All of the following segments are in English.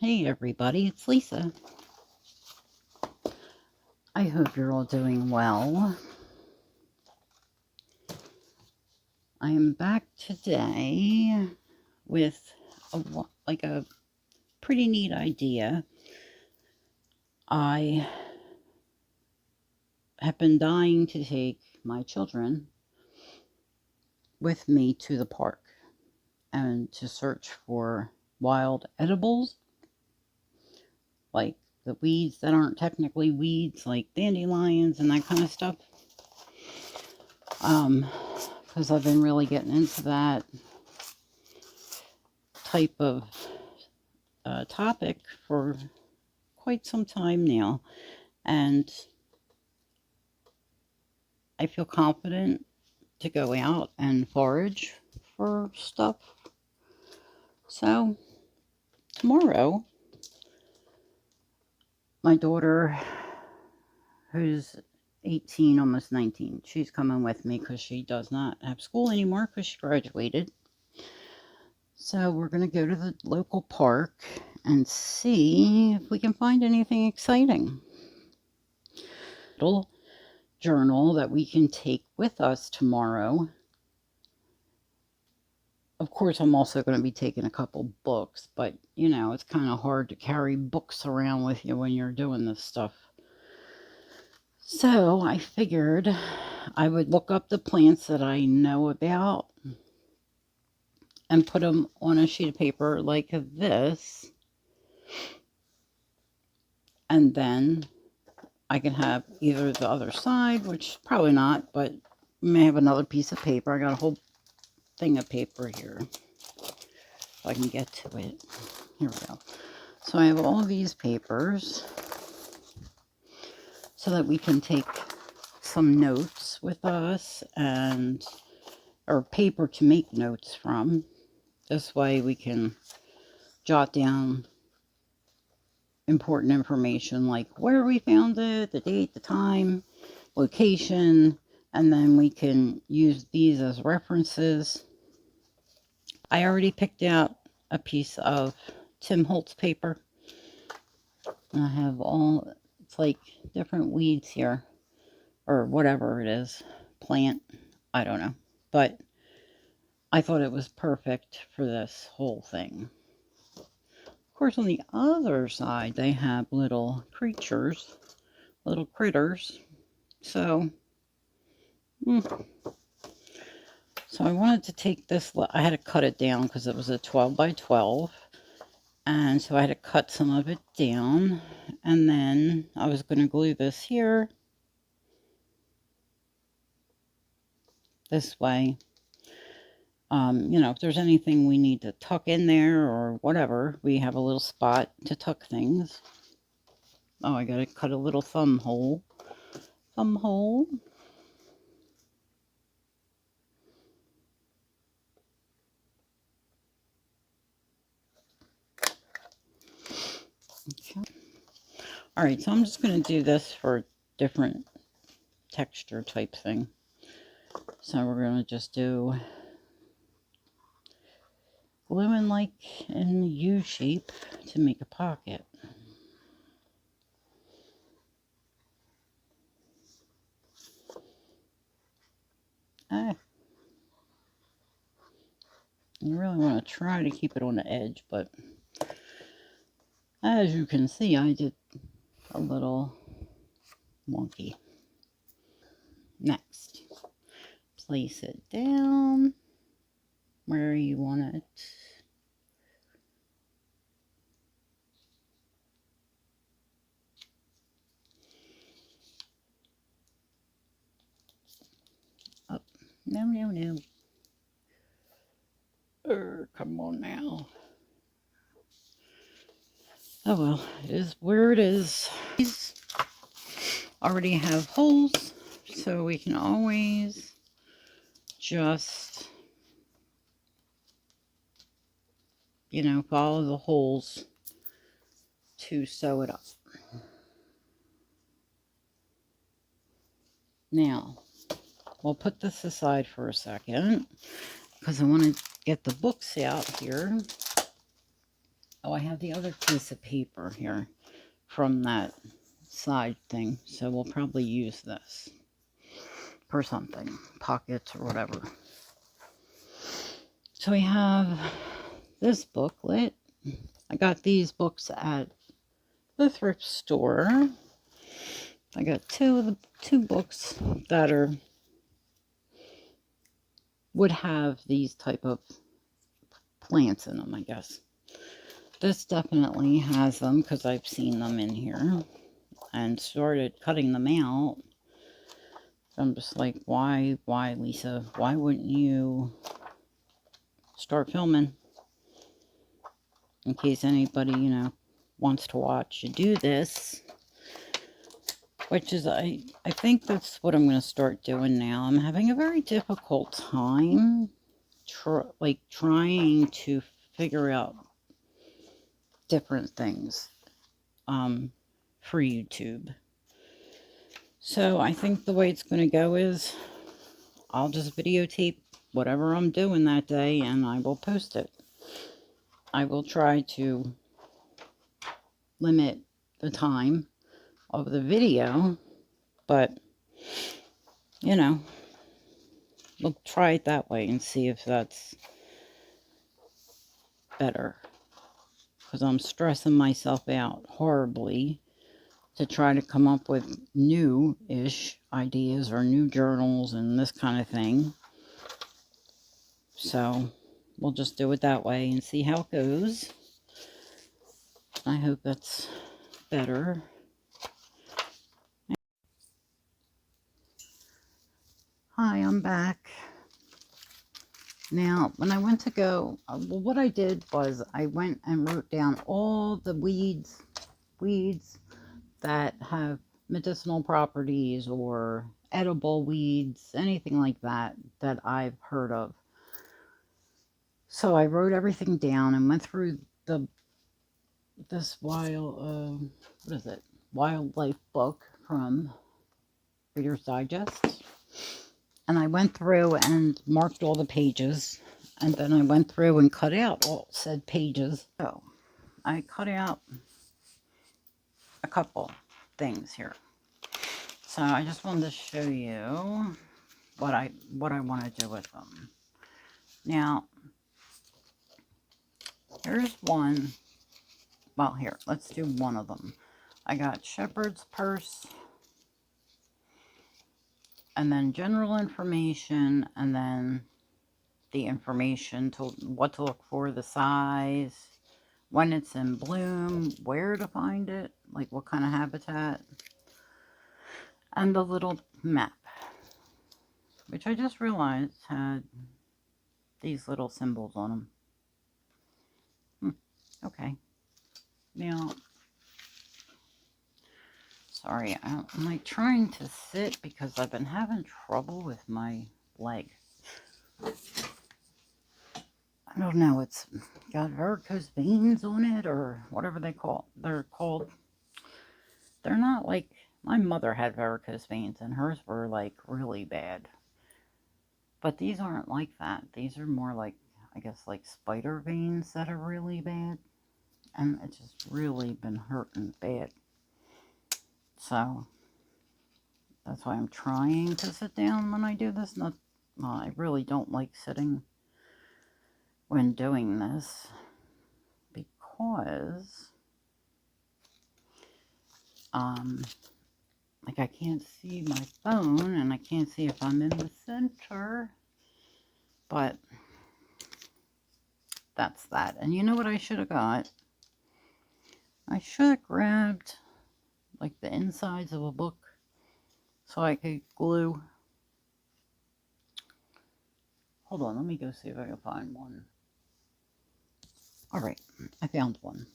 Hey everybody, it's Lisa. I hope you're all doing well. I am back today with a pretty neat idea. I have been dying to take my children with me to the park and to search for wild edibles, like the weeds that aren't technically weeds, like dandelions and that kind of stuff. Because I've been really getting into that type of topic for quite some time now, and I feel confident to go out and forage for stuff. So tomorrow, my daughter, who's 18, almost 19, she's coming with me because she does not have school anymore because she graduated. So we're going to go to the local park and see if we can find anything exciting. Little journal that we can take with us tomorrow. Of course, I'm also going to be taking a couple books, but you know, it's kind of hard to carry books around with you when you're doing this stuff. So I figured I would look up the plants that I know about and put them on a sheet of paper like this. And then I can have either the other side, which probably not, but may have another piece of paper. I got a whole thing of paper here. If I can get to it. Here we go. So I have all these papers so that we can take some notes with us, and or paper to make notes from. This way we can jot down important information like where we found it, the date, the time, location, and then we can use these as references. I already picked out a piece of Tim Holtz paper. I have all, it's like different weeds here, or whatever it is, plant, I don't know, but I thought it was perfect for this whole thing. Of course, on the other side, they have little creatures, little critters. So I wanted to take this, I had to cut it down because it was a 12 by 12. And so I had to cut some of it down. And then I was going to glue this here. This way. You know, if there's anything we need to tuck in there or whatever, we have a little spot to tuck things. Oh, I got to cut a little thumb hole. Thumb hole. Okay. All right, so I'm just going to do this for different texture type thing. So we're going to just do gluing like in U shape to make a pocket. You really want to try to keep it on the edge, but as you can see, I did a little wonky. Next, place it down where you want it. Up. No, no, no. Come on now. Oh well, it is where it is. These already have holes, so we can always just, you know, follow the holes to sew it up. Now, we'll put this aside for a second because I want to get the books out here. Oh, I have the other piece of paper here from that side thing, so we'll probably use this for something, pockets or whatever. So we have this booklet. I got these books at the thrift store. I got two books that would have these type of plants in them, I guess. This definitely has them because I've seen them in here and started cutting them out. I'm just like, why, Lisa? Why wouldn't you start filming? In case anybody, wants to watch you do this. Which is, I think that's what I'm going to start doing now. I'm having a very difficult time, trying to figure out different things for YouTube. So I think the way it's going to go is I'll just videotape whatever I'm doing that day and I will post it. I will try to limit the time of the video, but we'll try it that way and see if that's better, because I'm stressing myself out horribly to try to come up with new-ish ideas or new journals and this kind of thing. So we'll just do it that way and see how it goes. I hope that's better. Hi, I'm back. Now, when I went to go, well, what I did was I went and wrote down all the weeds that have medicinal properties or edible weeds, anything like that I've heard of. So I wrote everything down and went through this wildlife book from Reader's Digest. And I went through and marked all the pages, and then I went through and cut out all said pages. So I cut out a couple things here. So I just wanted to show you what I want to do with them. Now, here's one. Well, here, let's do one of them. I got shepherd's purse, and then general information, and then the information to what to look for, the size, when it's in bloom, where to find it, like what kind of habitat, and the little map, which I just realized had these little symbols on them. Okay. Now, sorry, I'm like trying to sit because I've been having trouble with my leg. I don't know, it's got varicose veins on it or whatever they're called. They're not like, my mother had varicose veins and hers were like really bad. But these aren't like that. These are more like, I guess, like spider veins that are really bad. And it's just really been hurting bad. So that's why I'm trying to sit down when I do this. Well, I really don't like sitting when doing this because like I can't see my phone and I can't see if I'm in the center, but that's that. And you know what I should have got? I should have grabbed like the insides of a book so I could glue. Hold on, let me go see if I can find one. Alright, I found one.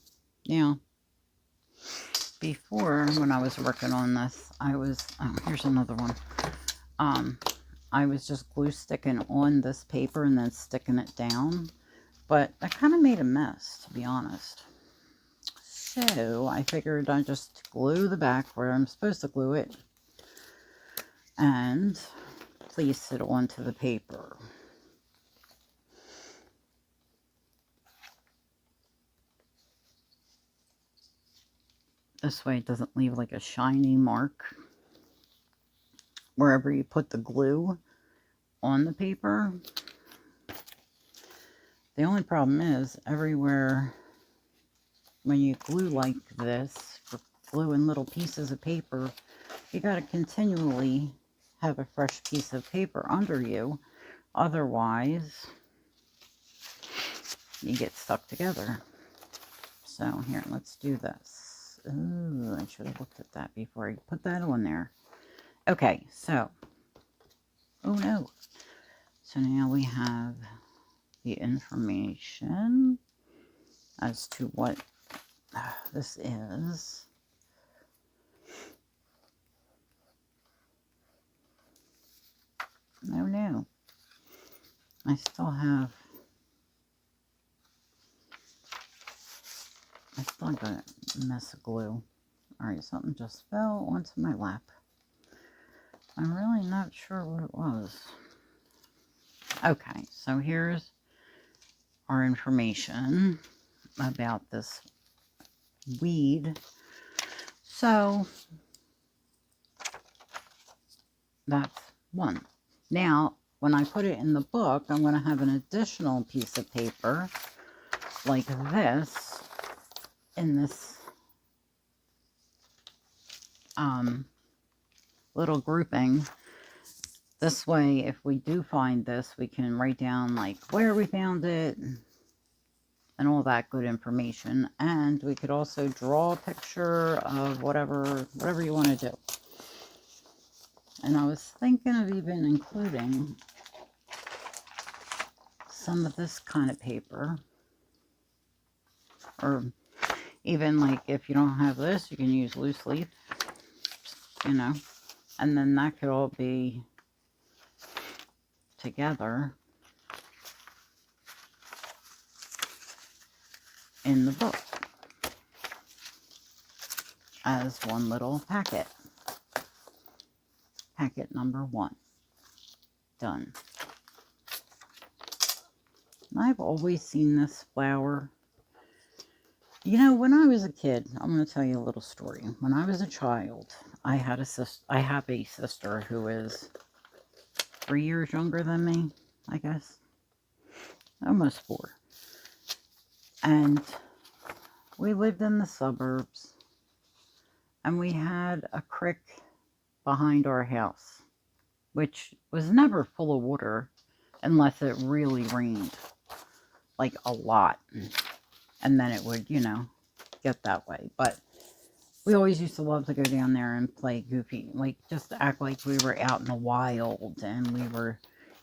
Now, before, when I was working on this, here's another one. I was just glue sticking on this paper and then sticking it down. But I kind of made a mess, to be honest. So, I figured I'd just glue the back where I'm supposed to glue it. And place it onto the paper. This way it doesn't leave like a shiny mark wherever you put the glue on the paper. The only problem is everywhere when you glue like this, for gluing little pieces of paper, you got to continually have a fresh piece of paper under you. Otherwise, you get stuck together. So here, let's do this. Ooh, I should have looked at that before I put that on there. Okay, so, oh no. So now we have the information as to what this is. Oh no. I still got a mess of glue. Alright, something just fell onto my lap. I'm really not sure what it was. Okay, so here's our information about this weed. So that's one. Now, when I put it in the book, I'm going to have an additional piece of paper like this in this little grouping. This way, if we do find this, we can write down like where we found it and all that good information. And we could also draw a picture of whatever you want to do. And I was thinking of even including some of this kind of paper. Or even like if you don't have this, you can use loose leaf, you know. And then that could all be together in the book as one little packet. Packet number 1. Done. And I've always seen this flower. You know, when I was a kid, I'm going to tell you a little story. When I was a child, I have a sister who is 3 years younger than me, I guess. Almost 4. And we lived in the suburbs. And we had a creek behind our house, which was never full of water unless it really rained, like a lot. And then it would, you know, get that way. But we always used to love to go down there and play goofy, like just act like we were out in the wild and we were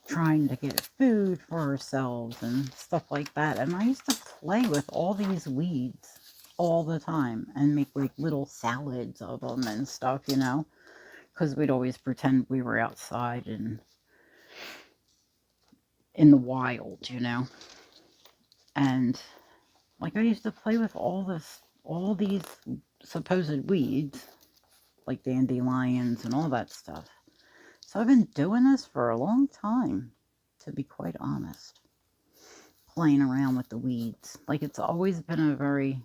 trying to get food for ourselves and stuff like that. And I used to play with all these weeds all the time and make like little salads of them and stuff, you know, because we'd always pretend we were outside and in the wild, you know. And like I used to play with all these supposed weeds, like dandelions and all that stuff. So I've been doing this for a long time, to be quite honest. Playing around with the weeds. Like it's always been a very,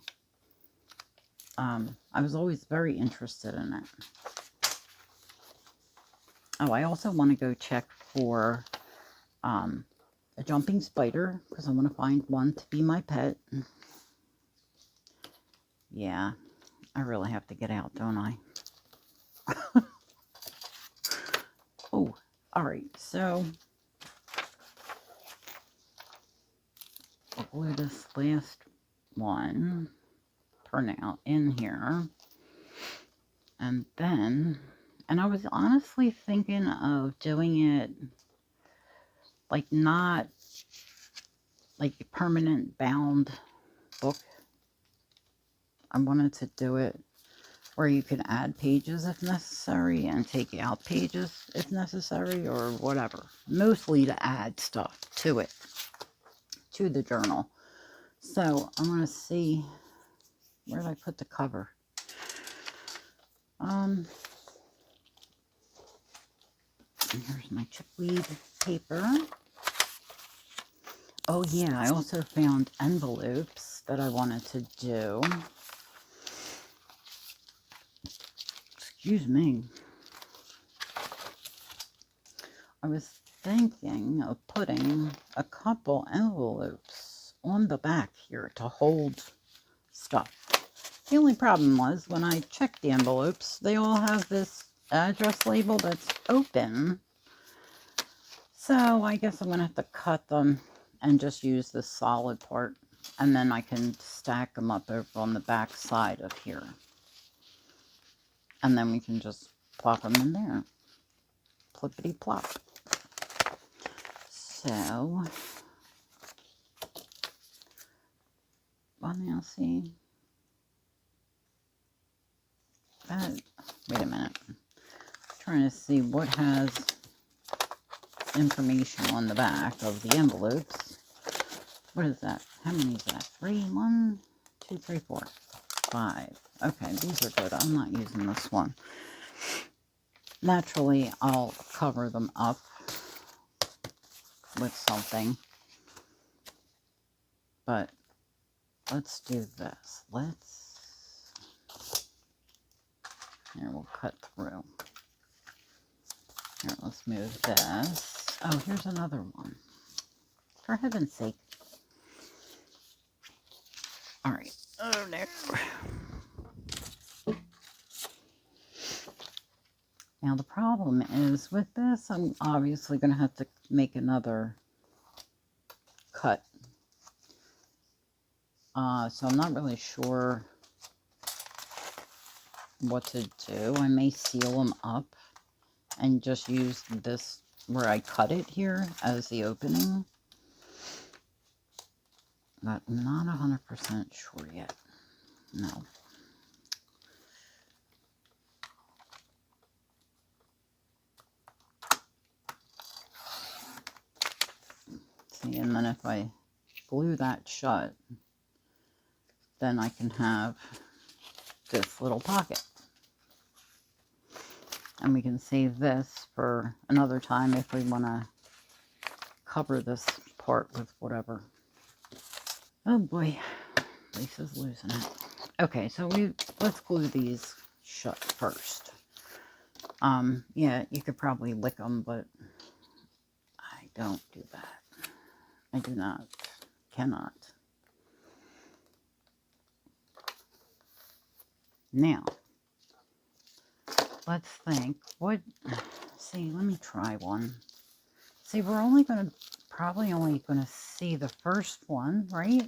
I was always very interested in it. Oh, I also want to go check for a jumping spider, because I want to find one to be my pet. Yeah, I really have to get out, don't I? Oh, alright, so I'll glue this last one for now in here. And then, and I was honestly thinking of doing it like not like a permanent bound book. I wanted to do it where you can add pages if necessary and take out pages if necessary or whatever. Mostly to add stuff to it, to the journal. So I'm going to see, where did I put the cover? Here's my chickweed paper. Oh yeah, I also found envelopes that I wanted to do. Excuse me. I was thinking of putting a couple envelopes on the back here to hold stuff. The only problem was when I checked the envelopes, they all have this address label that's open. So I guess I'm going to have to cut them and just use this solid part. And then I can stack them up over on the back side of here. And then we can just plop them in there. Plippity plop. So, well now see, that, wait a minute, I'm trying to see what has information on the back of the envelopes. What is that? How many is that? 3, 1, 2, 3, 4, 5. Okay, these are good. I'm not using this one. Naturally, I'll cover them up with something. But let's do this. Here, we'll cut through. Here, let's move this. Oh, here's another one. For heaven's sake. All right. Oh, no. Now, the problem is with this, I'm obviously going to have to make another cut. So I'm not really sure what to do. I may seal them up and just use this where I cut it here as the opening. But I'm not 100% sure yet. No. See, and then if I glue that shut, then I can have this little pocket. And we can save this for another time if we want to cover this part with whatever. Oh boy, Lisa's losing it. Okay, so let's glue these shut first. Yeah, you could probably lick them, but I don't do that. I do not, cannot. Now, let's think, see, let me try one. See, we're probably only going to see the first one, right?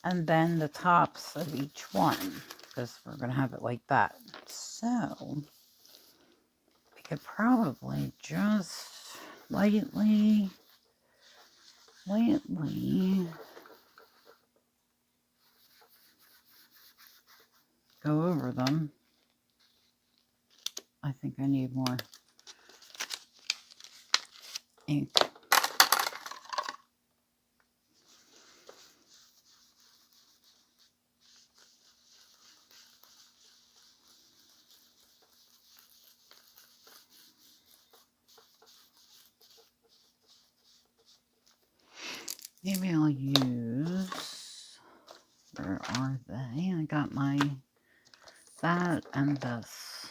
And then the tops of each one, because we're going to have it like that. So, we could probably just lightly go over them. I think I need more ink. Maybe I'll use, where are they? I got that and this.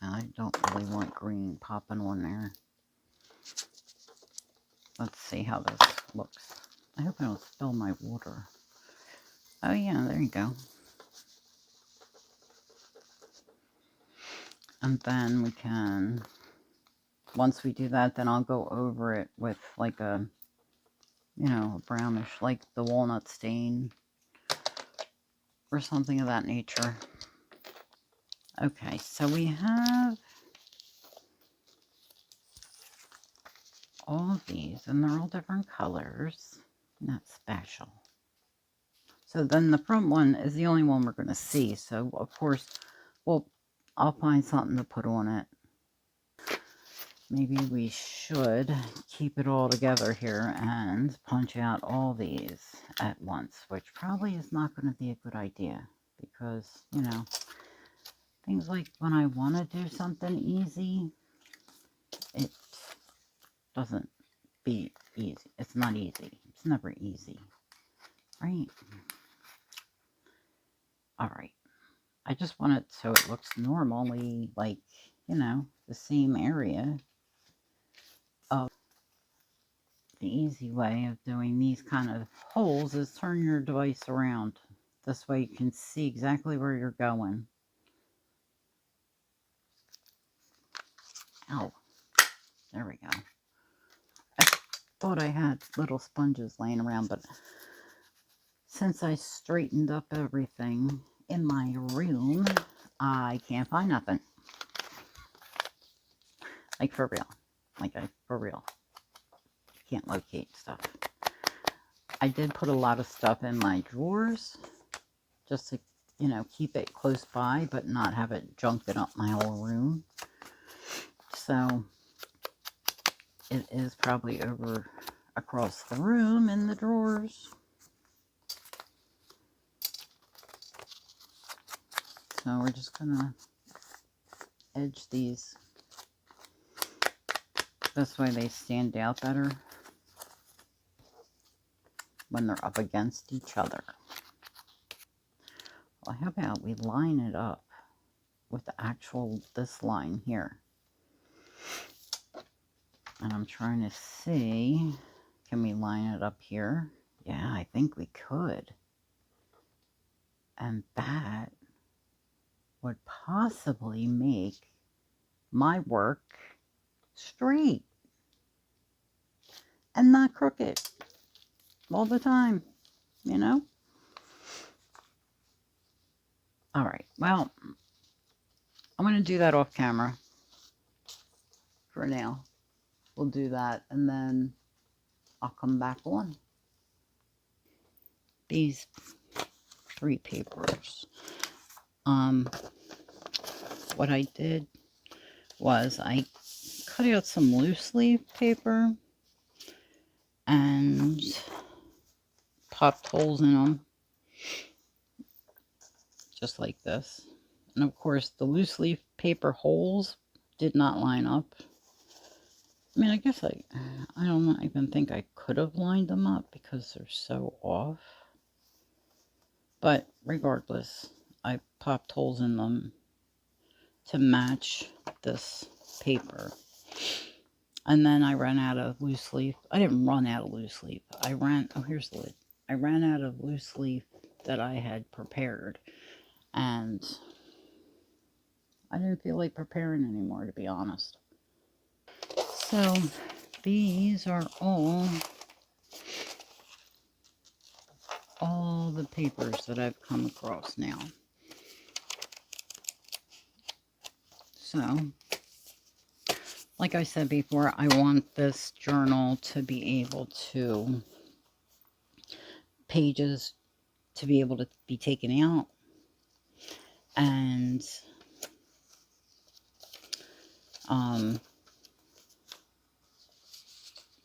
I don't really want green popping on there. Let's see how this looks. I hope I don't spill my water. Oh yeah, there you go. And then we can, once we do that, then I'll go over it with like a, you know, brownish, like the walnut stain or something of that nature. Okay, so we have all of these, and they're all different colors. Not special. So then the front one is the only one we're going to see. So, of course, I'll find something to put on it. Maybe we should keep it all together here and punch out all these at once, which probably is not going to be a good idea because, you know, things like when I want to do something easy, it doesn't be easy. It's not easy. It's never easy. right? All right. I just want it so it looks normally like, you know, the same area. Of the easy way of doing these kind of holes is turn your device around. This way you can see exactly where you're going. Oh, there we go. I thought I had little sponges laying around, but since I straightened up everything in my room, I can't find nothing. Like for real. Like for real. Can't locate stuff. I did put a lot of stuff in my drawers just to, you know, keep it close by, but not have it junking up my whole room. So it is probably over across the room in the drawers. So we're just gonna edge these. This way they stand out better when they're up against each other. Well, how about we line it up with the actual, this line here. And I'm trying to see, can we line it up here? Yeah, I think we could. And that would possibly make my work straight and not crooked all the time, you know? All right, well, I'm going to do that off camera for now. We'll do that, and then I'll come back on. These 3 papers. What I did was I cut out some loose leaf paper and popped holes in them, just like this. And of course, the loose leaf paper holes did not line up. I mean, I guess I don't even think I could have lined them up because they're so off. But regardless, I popped holes in them to match this paper. And then I ran out of loose leaf. I didn't run out of loose leaf. Oh, here's the lid. I ran out of loose leaf that I had prepared. And I didn't feel like preparing anymore, to be honest. So these are all the papers that I've come across now. So, like I said before, I want this journal to be able to, pages to be able to be taken out and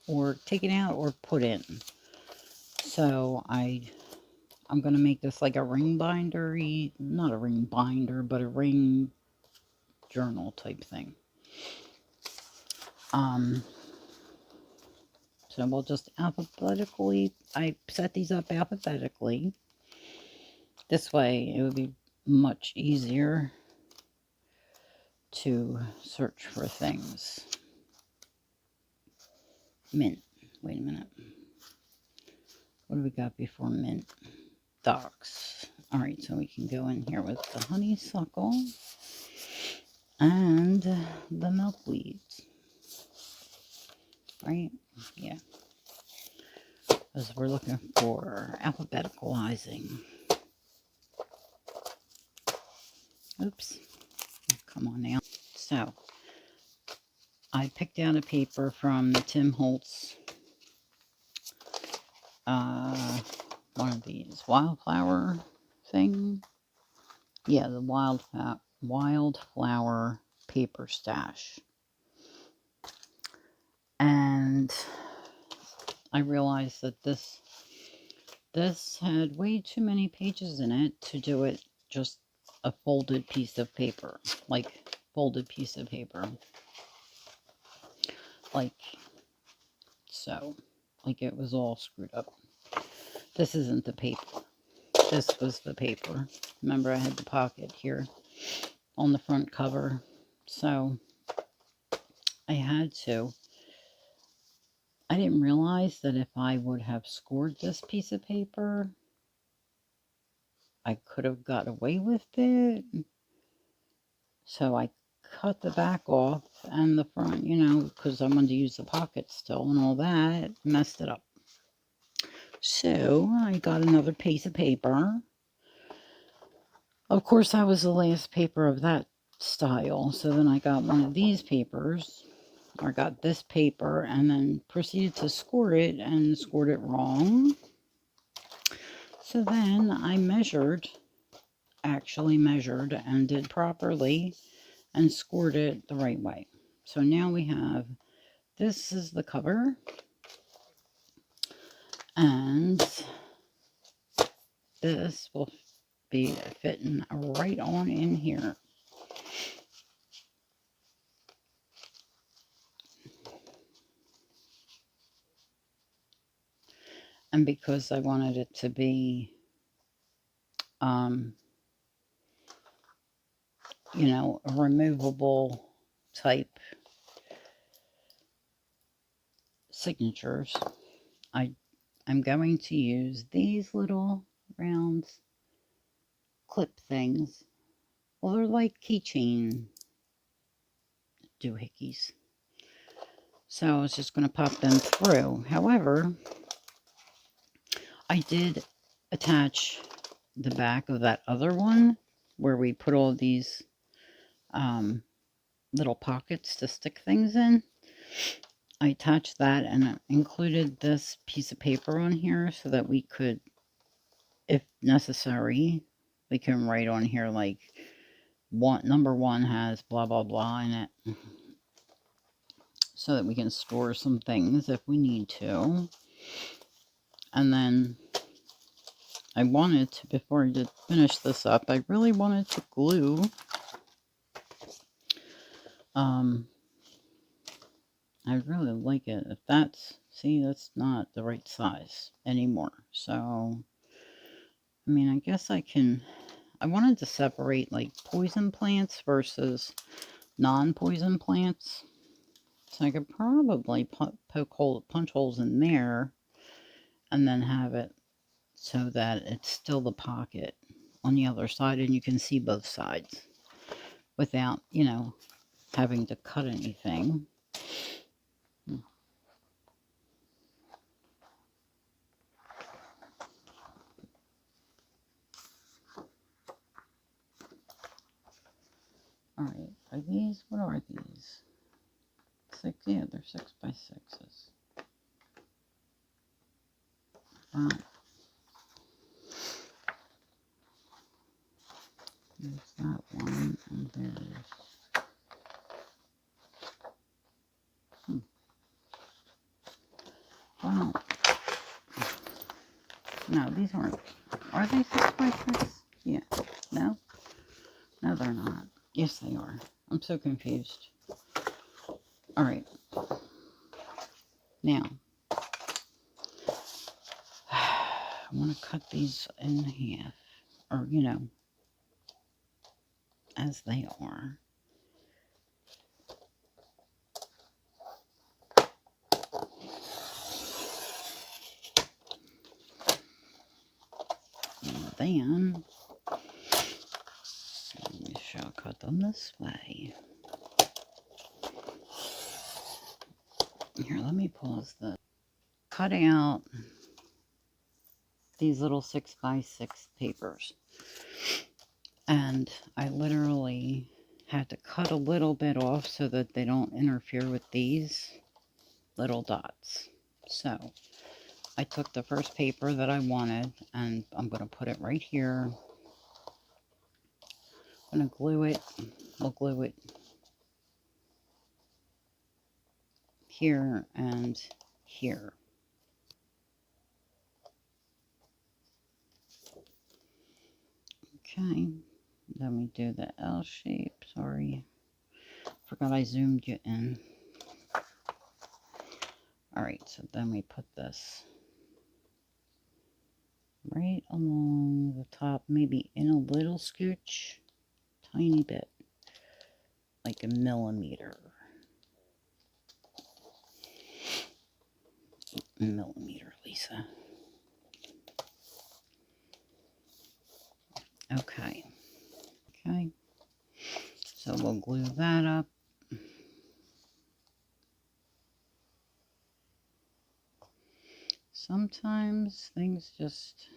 or taken out or put in. So I'm going to make this like a ring binder, not a ring binder, but a ring journal type thing. So we'll just alphabetically, I set these up alphabetically. This way it would be much easier to search for things. Mint. Wait a minute. What do we got before mint? Docs. Alright, so we can go in here with the honeysuckle and the milkweed. Right? Yeah. Because we're looking for alphabeticalizing. Oops. Come on now. So, I picked out a paper from the Tim Holtz, one of these wildflower thing. Yeah, the wildflower paper stash. And I realized that this had way too many pages in it to do it just a folded piece of paper. Like, folded piece of paper. Like, so. Like, it was all screwed up. This isn't the paper. This was the paper. Remember, I had the pocket here on the front cover. So I had to. I didn't realize that if I would have scored this piece of paper, I could have got away with it. So I cut the back off and the front, you know, because I wanted to use the pocket still and all that. Messed it up. So I got another piece of paper. Of course, that was the last paper of that style. So then I got one of these papers, or got this paper, and then proceeded to score it and scored it wrong. So then I actually measured and did properly and scored it the right way. So now we have, this is the cover, and this will be fitting right on in here. And because I wanted it to be, you know, a removable type signatures, I'm going to use these little round clip things. Well, they're like keychain doohickeys. So I was just going to pop them through. However, I did attach the back of that other one where we put all these little pockets to stick things in. I attached that and included this piece of paper on here so that we could, if necessary, we can write on here like number 1 has blah blah blah in it, so that we can store some things if we need to. And then I wanted to, before I did finish this up, I really wanted to glue I really like it. If that's, see, that's not the right size anymore. So, I mean, I guess I wanted to separate like poison plants versus non-poison plants. So I could probably punch holes in there and then have it so that it's still the pocket on the other side and you can see both sides without, you know, having to cut anything. Alright, are these, what are these? 6, yeah, they're 6 by 6s. There's that one, and there's, wow, no, these aren't, are they 6 by 6? Yeah, no, no they're not, yes they are, I'm so confused. Alright, now, I want to cut these in half, or, you know, as they are. And then, we shall cut them this way. Here, let me pause this. Cut out these little 6 by 6 papers. And I literally had to cut a little bit off so that they don't interfere with these little dots. So I took the first paper that I wanted and I'm going to put it right here. I'm going to glue it. We'll glue it here and here. Okay, then we do the L shape. Sorry, forgot I zoomed you in. Alright, so then we put this right along the top, maybe in a little scooch, tiny bit, like a millimeter. Millimeter, Lisa. Okay. Okay. So we'll glue that up. Sometimes things just,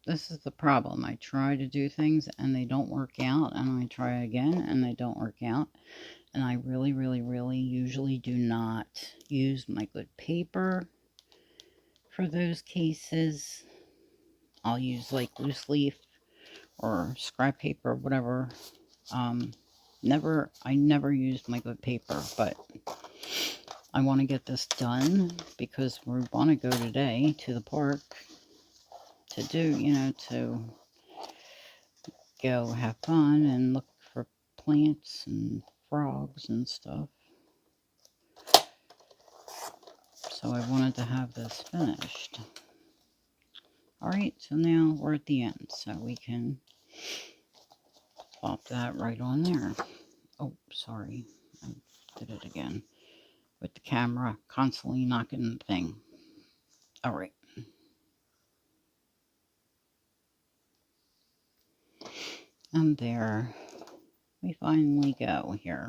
this is the problem. I try to do things and they don't work out, and I try again and they don't work out. And I really, really, really usually do not use my good paper for those cases. I'll use like loose leaf or scrap paper, whatever. I never use my good paper, but I want to get this done because we want to go today to the park to do, you know, to go have fun and look for plants and frogs and stuff. So I wanted to have this finished. Alright, so now we're at the end, so we can plop that right on there. Oh, sorry, I did it again with the camera constantly knocking the thing. Alright. And there we finally go here.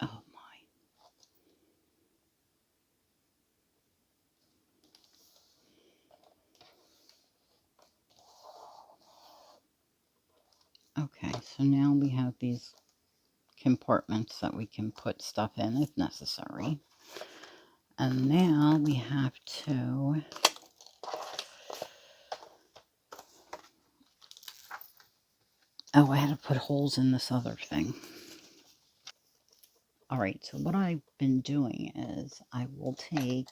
Oh my. Okay, so now we have these compartments that we can put stuff in if necessary. And now we have to I had to put holes in this other thing. Alright, so what I've been doing is I will take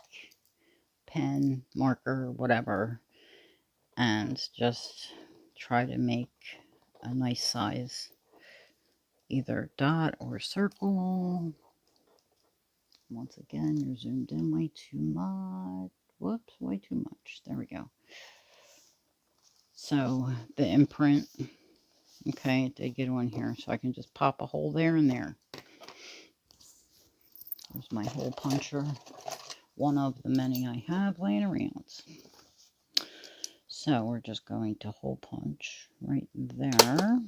pen, marker, whatever, and just try to make a nice size, either dot or circle. Once again, you're zoomed in way too much. Whoops, way too much. There we go. So the imprint, okay, did get one here, so I can just pop a hole there and there. There's my hole puncher, one of the many I have laying around. So we're just going to hole punch right there,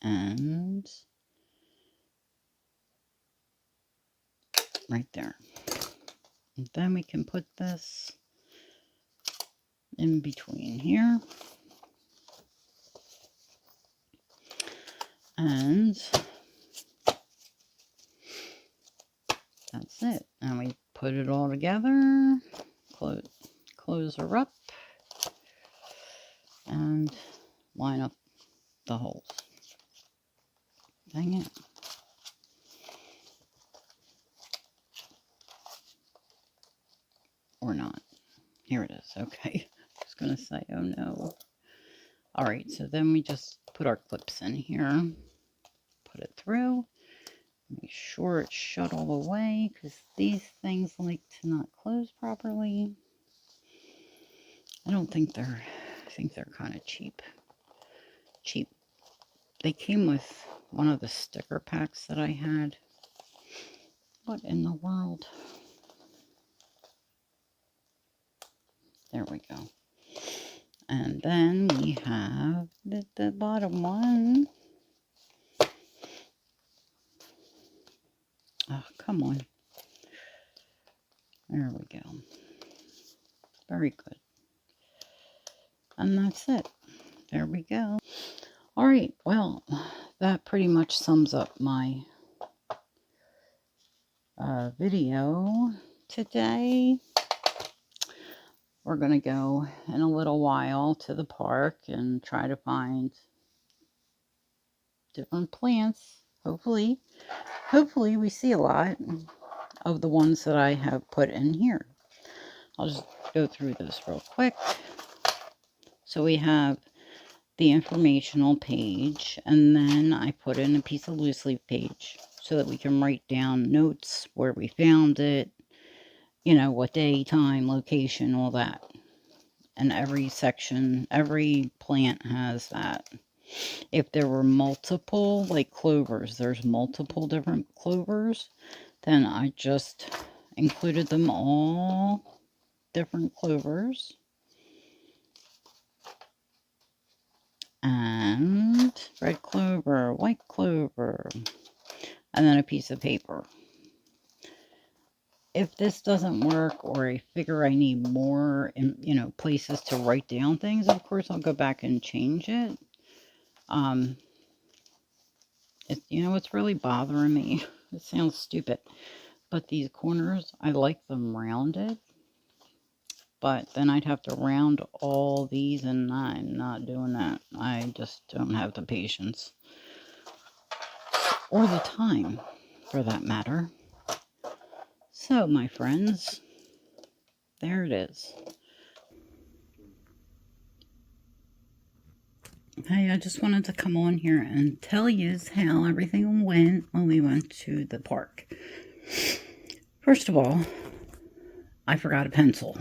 and right there. And then we can put this in between here. And that's it. And we put it all together, close her up, and line up the holes. Dang it. Or not. Here it is. Okay. I was going to say, oh no. Alright, so then we just put our clips in here. Put it through. Make sure it's shut all the way, because these things like to not close properly. I think they're kind of cheap. They came with one of the sticker packs that I had. What in the world? There we go. And then we have the bottom one. Oh, come on. There we go. Very good. And that's it. There we go. All right. Well, that pretty much sums up my video today. We're going to go in a little while to the park and try to find different plants. Hopefully we see a lot of the ones that I have put in here. I'll just go through this real quick. So we have the informational page, and then I put in a piece of loose leaf page. so that we can write down notes where we found it, you know, what day, time, location, all that. And every section, every plant has that. If there were multiple, like clovers, there's multiple different clovers, then I just included them all, different clovers. And red clover, white clover, and then a piece of paper. If this doesn't work, or I figure I need more, you know, places to write down things, of course I'll go back and change it. You know, it's really bothering me. It sounds stupid, but these corners, I like them rounded. But then I'd have to round all these, and I'm not doing that. I just don't have the patience. Or the time, for that matter. So, my friends, there it is. Hey, I just wanted to come on here and tell you how everything went when we went to the park. First of all, I forgot a pencil.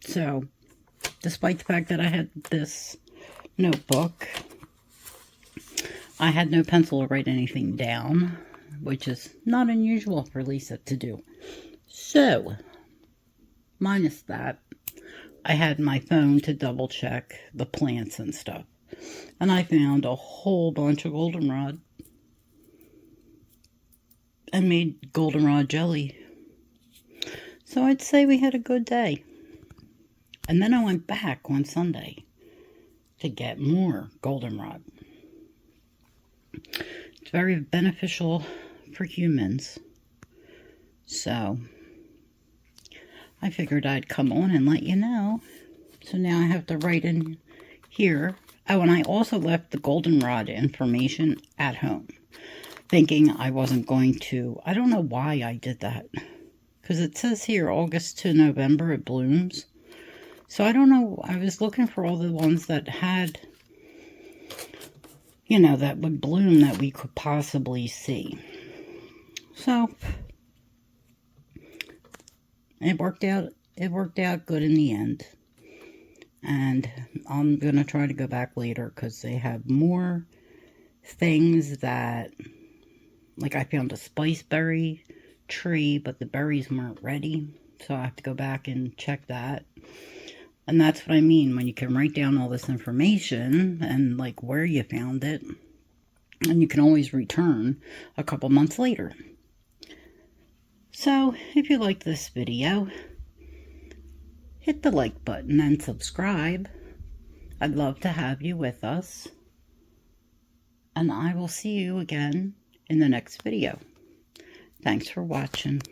So, despite the fact that I had this notebook, I had no pencil to write anything down, which is not unusual for Lisa to do. So, minus that, I had my phone to double check the plants and stuff. And I found a whole bunch of goldenrod and made goldenrod jelly. So I'd say we had a good day. And then I went back on Sunday to get more goldenrod. It's very beneficial for humans. So I figured I'd come on and let you know. So now I have to write in here. Oh, and I also left the goldenrod information at home, thinking I wasn't going to. I don't know why I did that, because it says here August to November it blooms. So I don't know. I was looking for all the ones that had, you know, that would bloom that we could possibly see. So it worked out. It worked out good in the end. And I'm going to try to go back later because they have more things that, like I found a spiceberry tree, but the berries weren't ready. So I have to go back and check that. And that's what I mean when you can write down all this information and like where you found it. And you can always return a couple months later. So if you like this video, hit the like button and subscribe. I'd love to have you with us. And I will see you again in the next video. Thanks for watching.